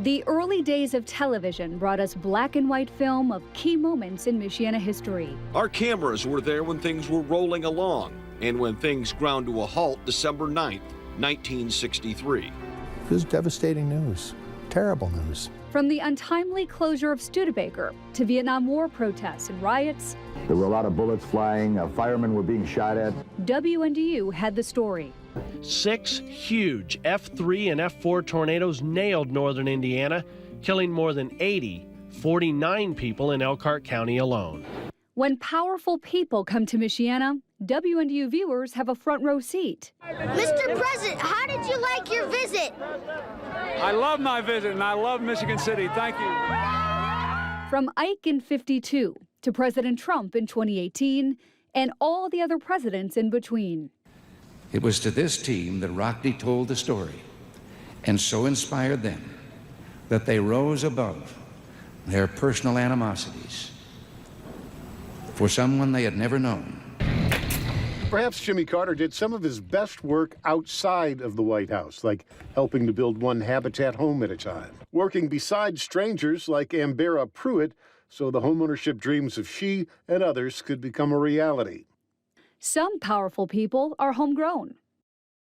The early days of television brought us black and white film of key moments in Michiana history. Our cameras were there when things were rolling along and when things ground to a halt December 9th, 1963. It was devastating news, terrible news. From the untimely closure of Studebaker to Vietnam War protests and riots, there were a lot of bullets flying, firemen were being shot at. WNDU had the story. 6 huge F3 and F4 tornadoes nailed northern Indiana, killing more than 49 people in Elkhart County alone. When powerful people come to Michiana, WNDU viewers have a front row seat. Mr. President, how did you like your visit? I love my visit, and I love Michigan City. Thank you. From Ike in '52 to President Trump in 2018 and all the other presidents in between. It was to this team that Rockne told the story and so inspired them that they rose above their personal animosities for someone they had never known. Perhaps Jimmy Carter did some of his best work outside of the White House, like helping to build one habitat home at a time, working beside strangers like Ambera Pruitt so the homeownership dreams of she and others could become a reality. Some powerful people are homegrown.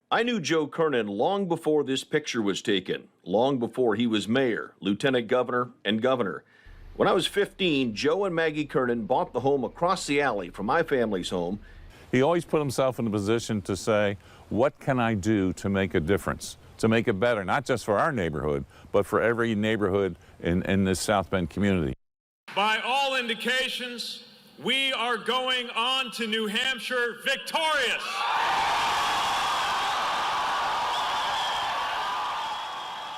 I knew Joe Kernan long before this picture was taken, long before he was mayor, lieutenant governor, and governor. When I was 15, Joe and Maggie Kernan bought the home across the alley from my family's home. He always put himself in a position to say, what can I do to make a difference, to make it better, not just for our neighborhood, but for every neighborhood in this South Bend community. By all indications, we are going on to New Hampshire victorious.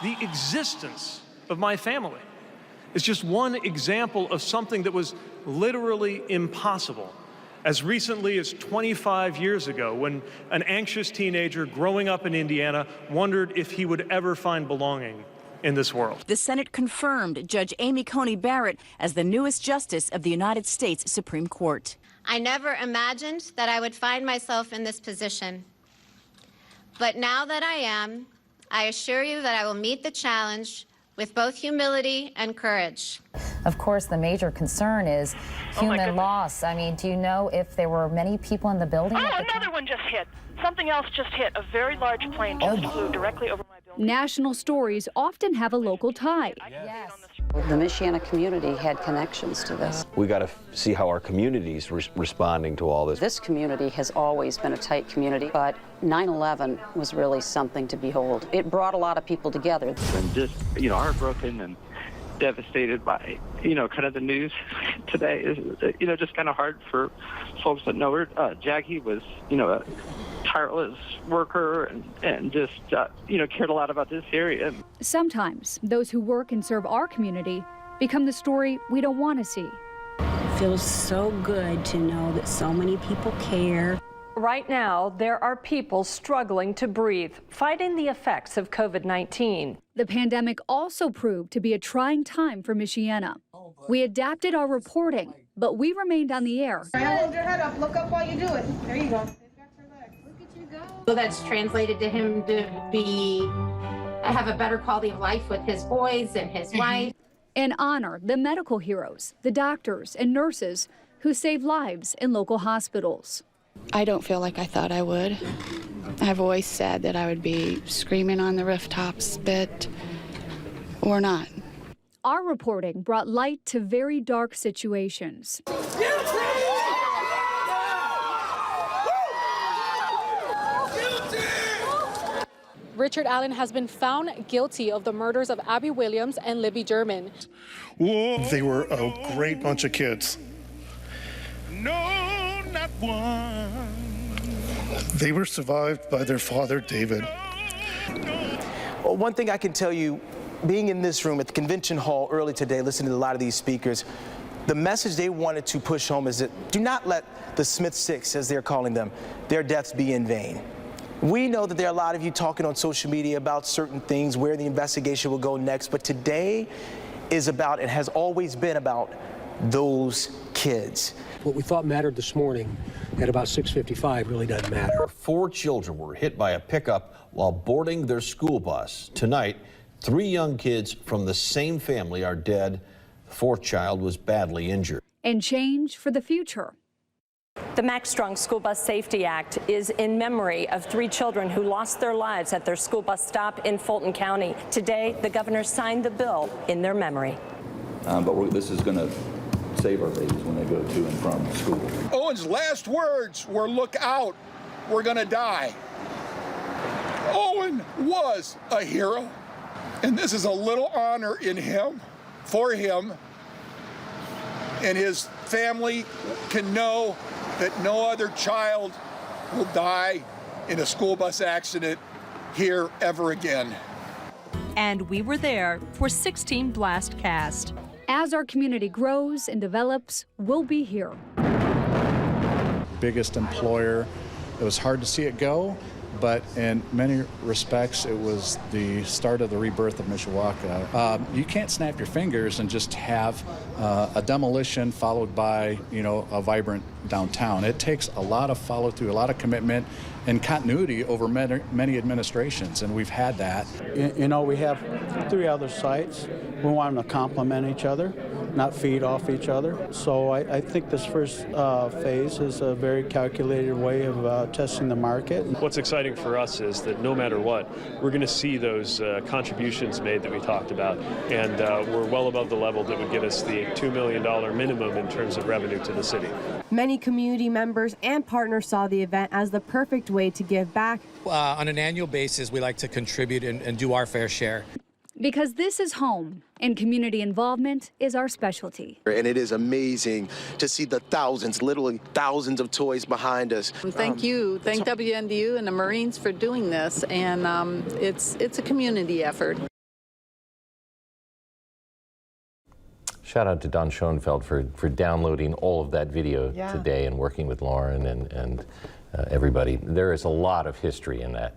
The existence of my family is just one example of something that was literally impossible. As recently as 25 years ago, when an anxious teenager growing up in Indiana wondered if he would ever find belonging in this world. The Senate confirmed Judge Amy Coney Barrett as the newest justice of the United States Supreme Court. I never imagined that I would find myself in this position. But now that I am, I assure you that I will meet the challenge with both humility and courage. Of course, the major concern is human loss. I mean, do you know if there were many people in the building? Another one just hit. Something else just hit. A very large plane just flew directly over my building. National stories often have a local tie. Yes. The Michiana community had connections to this. We got to see how our community's responding to all this. This community has always been a tight community, but 9/11 was really something to behold. It brought a lot of people together. And just, heartbroken and devastated by, kind of the news today is, just kind of hard for folks that know her. Jackie was, a tireless worker and just, cared a lot about this area. Sometimes those who work and serve our community become the story we don't want to see. It feels so good to know that so many people care. Right now, there are people struggling to breathe, fighting the effects of COVID-19. The pandemic also proved to be a trying time for Michiana. We adapted our reporting, but we remained on the air. Hold your head up, look up while you do it. There you go. So that's translated to him to have a better quality of life with his boys and his wife. And honor the medical heroes, the doctors and nurses who save lives in local hospitals. I don't feel like I thought I would. I've always said that I would be screaming on the rooftops, but or not. Our reporting brought light to very dark situations. Richard Allen has been found guilty of the murders of Abby Williams and Libby German. They were a great bunch of kids. No, not one. They were survived by their father, David. Well, one thing I can tell you, being in this room at the convention hall early today, listening to a lot of these speakers, the message they wanted to push home is that do not let the Smith Six, as they're calling them, their deaths be in vain. We know that there are a lot of you talking on social media about certain things, where the investigation will go next, but today is about, and has always been about, those kids. What we thought mattered this morning at about 6:55 really doesn't matter. 4 children were hit by a pickup while boarding their school bus. Tonight, 3 young kids from the same family are dead. The 4th child was badly injured. And change for the future. The Max Strong School Bus Safety Act is in memory of 3 children who lost their lives at their school bus stop in Fulton County. Today, the governor signed the bill in their memory. But this is going to save our babies when they go to and from school. Owen's last words were, "Look out, we're going to die." Owen was a hero, and this is a little honor in him, for him, and his family can know that no other child will die in a school bus accident here ever again. And we were there for 16 Blast Cast. As our community grows and develops, we'll be here. Biggest employer. It was hard to see it go, but in many respects, it was the start of the rebirth of Mishawaka. You can't snap your fingers and just have a demolition followed by, a vibrant downtown. It takes a lot of follow-through, a lot of commitment and continuity over many administrations, and we've had that. We have 3 other sites. We want them to complement each other, not feed off each other. So I think this first phase is a very calculated way of testing the market. What's exciting for us is that no matter what, we're going to see those contributions made that we talked about, and we're well above the level that would get us the $2 million minimum in terms of revenue to the city. Many community members and partners saw the event as the perfect way to give back. On an annual basis, we like to contribute and do our fair share. Because this is home, and community involvement is our specialty. And it is amazing to see the thousands, literally thousands of toys behind us. Thank you. Thank WNDU and the Marines for doing this, and it's a community effort. Shout out to Don Schoenfeld for downloading all of that video today and working with Lauren and everybody. There is a lot of history in that.